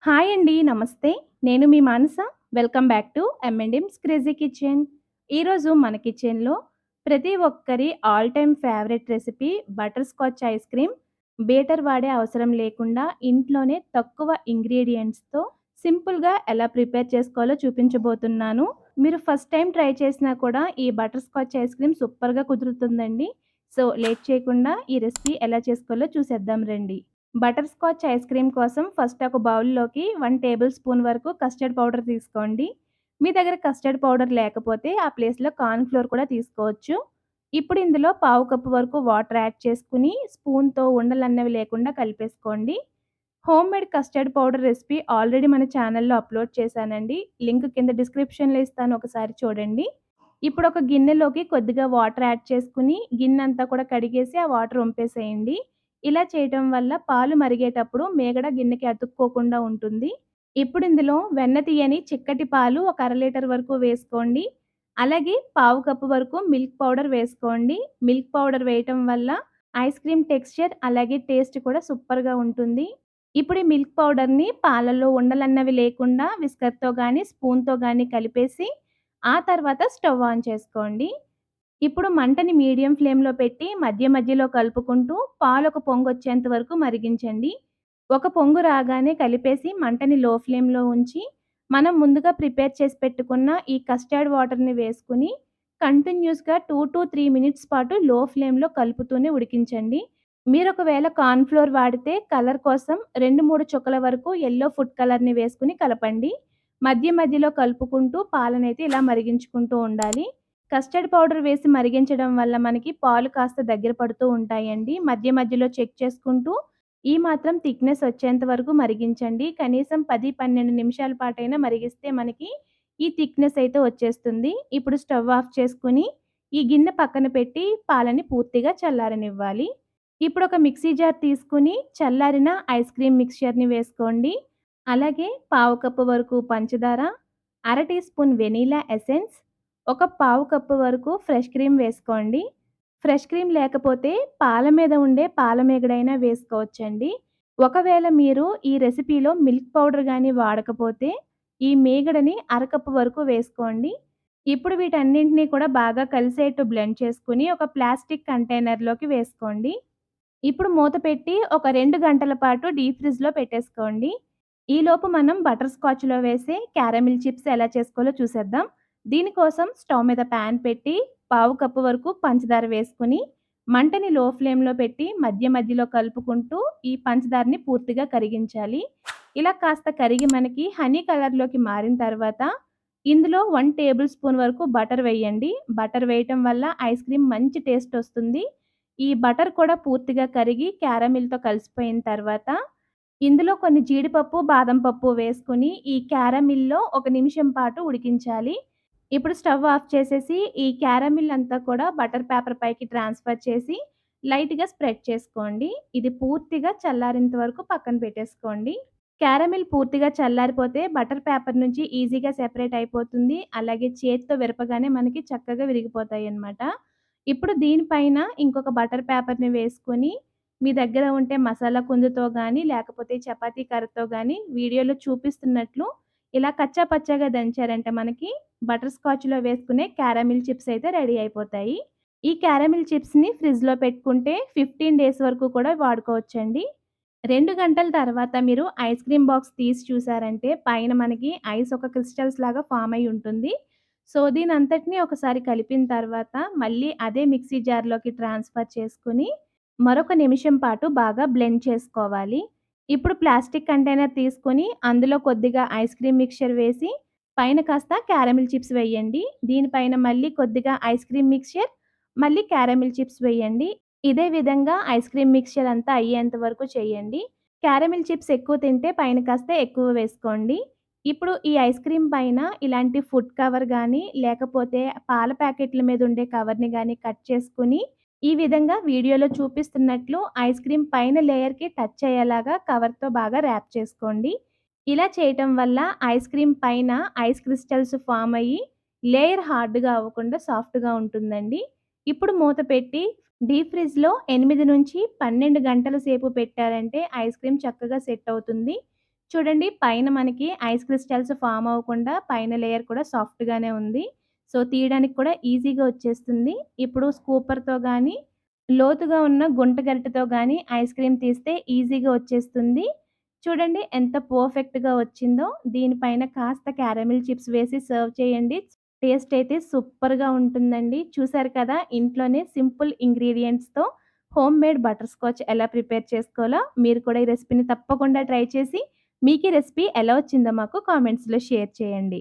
Hi అండి. నమస్తే. నేను మీ మానస. వెల్కమ్ బ్యాక్ టు ఎంఎండిమ్స్ క్రేజీ కిచెన్. ఈరోజు మన కిచెన్‌లో ప్రతి ఒక్కరి all time favourite recipe butterscotch ice cream. Beater వాడే అవసరం లేకుండా ఇంట్లోనే తక్కువ ఇంగ్రీడియెంట్స్‌తో సింపుల్‌గా ఎలా ప్రిపేర్ చేసుకోవాలో చూపించబోతున్నాను. మీరు ఫస్ట్ టైమ్ ట్రై చేసినా కూడా ఈ బటర్ స్కాచ్ ఐస్ క్రీమ్ సూపర్‌గా కుదురుతుందండి. సో, లేట్ చేయకుండా ఈ రెసిపీ ఎలా చేసుకోవాలో చూసేద్దాం రండి. బటర్ స్కాచ్ ఐస్ క్రీమ్ కోసం ఫస్ట్ ఒక బౌల్‌లోకి 1 టేబుల్ స్పూన్ వరకు కస్టర్డ్ పౌడర్ తీసుకోండి. మీ దగ్గర కస్టర్డ్ పౌడర్ లేకపోతే ఆ ప్లేస్‌లో కార్న్ ఫ్లోర్ కూడా తీసుకోవచ్చు. ఇప్పుడు ఇందులో పావు కప్పు వరకు వాటర్ యాడ్ చేసుకొని స్పూన్‌తో ఉండలన్నవి లేకుండా కలిపేసుకోండి. Homemade custard powder recipe already మన ఛానల్‌లో అప్‌లోడ్ చేశానండి. లింక్ కింద డిస్క్రిప్షన్‌లో ఇస్తాను, ఒకసారి చూడండి. ఇప్పుడు ఒక గిన్నెలోకి కొద్దిగా వాటర్ యాడ్ చేసుకొని గిన్నంతా కూడా కడిగేసి ఆ వాటర్ వంపేసేయండి. ఇలా చేయటం వల్ల పాలు మరిగేటప్పుడు మీగడ గిన్నెకి అతుక్కోకుండా ఉంటుంది. ఇప్పుడు ఇందులో వెన్న తీయని చిక్కటి పాలు ఒక అర లీటర్ వరకు వేసుకోండి. అలాగే పావు కప్పు వరకు మిల్క్ పౌడర్ వేసుకోండి. మిల్క్ పౌడర్ వేయటం వల్ల ఐస్ క్రీమ్ టెక్స్చర్ అలాగే టేస్ట్ కూడా సూపర్‌గా ఉంటుంది. ఇప్పుడు ఈ మిల్క్ పౌడర్‌ని పాలల్లో ఉండలన్నవి లేకుండా విస్కర్‌తో గానీ, స్పూన్‌తో గానీ కలిపేసి ఆ తర్వాత స్టవ్ ఆన్ చేసుకోండి. ఇప్పుడు మంటని మీడియం ఫ్లేమ్‌లో పెట్టి మధ్య మధ్యలో కలుపుకుంటూ పాలొక పొంగొచ్చేంత వరకు మరిగించండి. ఒక పొంగు రాగానే కలిపేసి మంటని లో ఫ్లేమ్‌లో ఉంచి, మనం ముందుగా ప్రిపేర్ చేసి పెట్టుకున్న ఈ కస్టర్డ్ వాటర్‌ని వేసుకొని కంటిన్యూయస్‌గా 2-3 మినిట్స్ పాటు లో ఫ్లేమ్‌లో కలుపుతూనే ఉడికించండి. మీరొకవేళ కార్న్ ఫ్లోర్ వాడితే కలర్ కోసం 2, 3 చుక్కల వరకు యెల్లో ఫుడ్ కలర్‌ని వేసుకొని కలపండి. మధ్య మధ్యలో కలుపుకుంటూ పాలనైతే ఇలా మరిగించుకుంటూ ఉండాలి. కస్టర్డ్ పౌడర్ వేసి మరిగించడం వల్ల మనకి పాలు కాస్త దగ్గర పడుతూ ఉంటాయండి. మధ్య మధ్యలో చెక్ చేసుకుంటూ ఈ మాత్రం థిక్‌నెస్ వచ్చేంత వరకు మరిగించండి. కనీసం 10, 12 నిమిషాల పాటైనా మరిగిస్తే మనకి ఈ థిక్‌నెస్ అయితే వచ్చేస్తుంది. ఇప్పుడు స్టవ్ ఆఫ్ చేసుకొని ఈ గిన్నె పక్కన పెట్టి పాలని పూర్తిగా చల్లారనివ్వాలి. ఇప్పుడు ఒక మిక్సీ జార్ తీసుకొని చల్లారిన ఐస్ క్రీమ్ మిక్స్చర్‌ని వేసుకోండి. అలాగే పావు కప్పు వరకు పంచదార, అర టీ స్పూన్ వెనిల్లా ఎసెన్స్, ఒక పావు కప్పు వరకు ఫ్రెష్ క్రీమ్ వేసుకోండి. ఫ్రెష్ క్రీమ్ లేకపోతే పాల మీద ఉండే పాల మీగడైనా వేసుకోవచ్చండి. ఒకవేళ మీరు ఈ రెసిపీలో మిల్క్ పౌడర్ గాని వాడకపోతే ఈ మీగడని అరకప్పు వరకు వేసుకోండి. ఇప్పుడు వీటన్నింటిని కూడా బాగా కలిసేట్టు బ్లెండ్ చేసుకొని ఒక ప్లాస్టిక్ కంటైనర్‌లోకి వేసుకోండి. ఇప్పుడు మూత పెట్టి ఒక 2 గంటల పాటు డీప్ ఫ్రిడ్జ్‌లో పెట్టేసుకోండి. ఈలోపు మనం బటర్ స్కాచ్‌లో వేసే క్యారమిల్ చిప్స్ ఎలా చేసుకోవాలో చూసేద్దాం. దీనికోసం స్టవ్ మీద పాన్ పెట్టి పావు కప్పు వరకు పంచదార వేసుకొని, మంటని లో ఫ్లేమ్‌లో పెట్టి మధ్య మధ్యలో కలుపుకుంటూ ఈ పంచదారని పూర్తిగా కరిగించాలి. ఇలా కాస్త కరిగి మనకి హనీ కలర్‌లోకి మారిన తర్వాత ఇందులో 1 టేబుల్ స్పూన్ వరకు బటర్ వేయండి. బటర్ వేయటం వల్ల ఐస్ క్రీమ్ మంచి టేస్ట్ వస్తుంది. ఈ బటర్ కూడా పూర్తిగా కరిగి క్యారమిల్‌తో కలిసిపోయిన తర్వాత ఇందులో కొన్ని జీడిపప్పు, బాదం పప్పు వేసుకొని ఈ క్యారమిల్‌లో ఒక నిమిషం పాటు ఉడికించాలి. ఇప్పుడు స్టవ్ ఆఫ్ చేసేసి ఈ క్యారమిల్ అంతా కూడా బటర్ పేపర్ పైకి ట్రాన్స్‌ఫర్ చేసి లైట్‌గా స్ప్రెడ్ చేసుకోండి. ఇది పూర్తిగా చల్లారేంత వరకు పక్కన పెట్టేసుకోండి. క్యారమిల్ పూర్తిగా చల్లారిపోతే బటర్ పేపర్ నుంచి ఈజీగా సెపరేట్ అయిపోతుంది. అలాగే చేత్తో విరపగానే మనకి చక్కగా విరిగిపోతాయన్నమాట. ఇప్పుడు దీనిపైన ఇంకొక బటర్ పేపర్‌ని వేసుకొని మీ దగ్గర ఉంటే మసాలా కుందుతో గానీ, లేకపోతే చపాతీ కర్రతో గానీ వీడియోలో చూపిస్తున్నట్లు ఇలా కచ్చా పచ్చాగా దంచారంటే మనకి బటర్ స్కాచ్‌లో వేసుకునే క్యారమిల్ చిప్స్ అయితే రెడీ అయిపోతాయి. ఈ క్యారమిల్ చిప్స్‌ని ఫ్రిడ్జ్‌లో పెట్టుకుంటే 15 డేస్ వరకు కూడా వాడుకోవచ్చండి. 2 గంటల తర్వాత మీరు ఐస్ క్రీమ్ బాక్స్ తీసి చూసారంటే పైన మనకి ఐస్ ఒక క్రిస్టల్స్ లాగా ఫార్మ్ అయ్యి ఉంటుంది. సో, దీనంతటిని ఒకసారి కలిపిన తర్వాత మళ్ళీ అదే మిక్సీ జార్‌లోకి ట్రాన్స్‌ఫర్ చేసుకొని మరొక నిమిషం పాటు బాగా బ్లెండ్ చేసుకోవాలి. ఇప్పుడు ప్లాస్టిక్ కంటైనర్ తీసుకొని అందులో కొద్దిగా ఐస్ క్రీమ్ మిక్స్చర్ వేసి పైన కాస్త క్యారమిల్ చిప్స్ వేయండి. దీనిపైన మళ్ళీ కొద్దిగా ఐస్ క్రీమ్ మిక్స్చర్, మళ్ళీ క్యారమిల్ చిప్స్ వేయండి. ఇదే విధంగా ఐస్ క్రీమ్ మిక్స్చర్ అంతా అయ్యేంత వరకు చేయండి. క్యారమిల్ చిప్స్ ఎక్కువ తింటే పైన కాస్త ఎక్కువ వేసుకోండి. ఇప్పుడు ఈ ఐస్ క్రీమ్ పైన ఇలాంటి ఫుడ్ కవర్ గానీ, లేకపోతే పాల ప్యాకెట్ల మీద ఉండే కవర్‌ని గానీ కట్ చేసుకొని, ఈ విధంగా వీడియోలో చూపిస్తున్నట్లు ఐస్ క్రీమ్ పైన లేయర్‌కి టచ్ అయ్యేలాగా కవర్‌తో బాగా ర్యాప్ చేసుకోండి. ఇలా చేయటం వల్ల ఐస్ క్రీమ్ పైన ఐస్ క్రిస్టల్స్ ఫార్మ్ అయ్యి, లేయర్ హార్డ్‌గా అవ్వకుండా సాఫ్ట్‌గా ఉంటుందండి. ఇప్పుడు మూత పెట్టి డీప్ ఫ్రిడ్జ్‌లో 8-12 గంటల సేపు పెట్టారంటే ఐస్ క్రీమ్ చక్కగా సెట్ అవుతుంది. చూడండి పైన మనకి ఐస్ క్రిస్టల్స్ ఫార్మ్ అవ్వకుండా పైన లేయర్ కూడా సాఫ్ట్‌గానే ఉంది. సో, తీయడానికి కూడా ఈజీగా వచ్చేస్తుంది. ఇప్పుడు స్కూపర్‌తో గానీ, లోతుగా ఉన్న గుంట గరిటెతో గానీ ఐస్ క్రీమ్ తీస్తే ఈజీగా వచ్చేస్తుంది. చూడండి ఎంత పర్ఫెక్ట్‌గా వచ్చిందో. దీనిపైన కాస్త క్యారమిల్ చిప్స్ వేసి సర్వ్ చేయండి. టేస్ట్ అయితే సూపర్‌గా ఉంటుందండి. చూసారు కదా! ఇంట్లోనే సింపుల్ ఇంగ్రీడియెంట్స్‌తో హోమ్‌మేడ్ బటర్ స్కాచ్ ఎలా ప్రిపేర్ చేసుకోవాలో మీరు కూడా ఈ రెసిపీని తప్పకుండా ట్రై చేసి మీకు ఈ రెసిపీ ఎలా వచ్చిందో మాకు కామెంట్స్‌లో షేర్ చేయండి.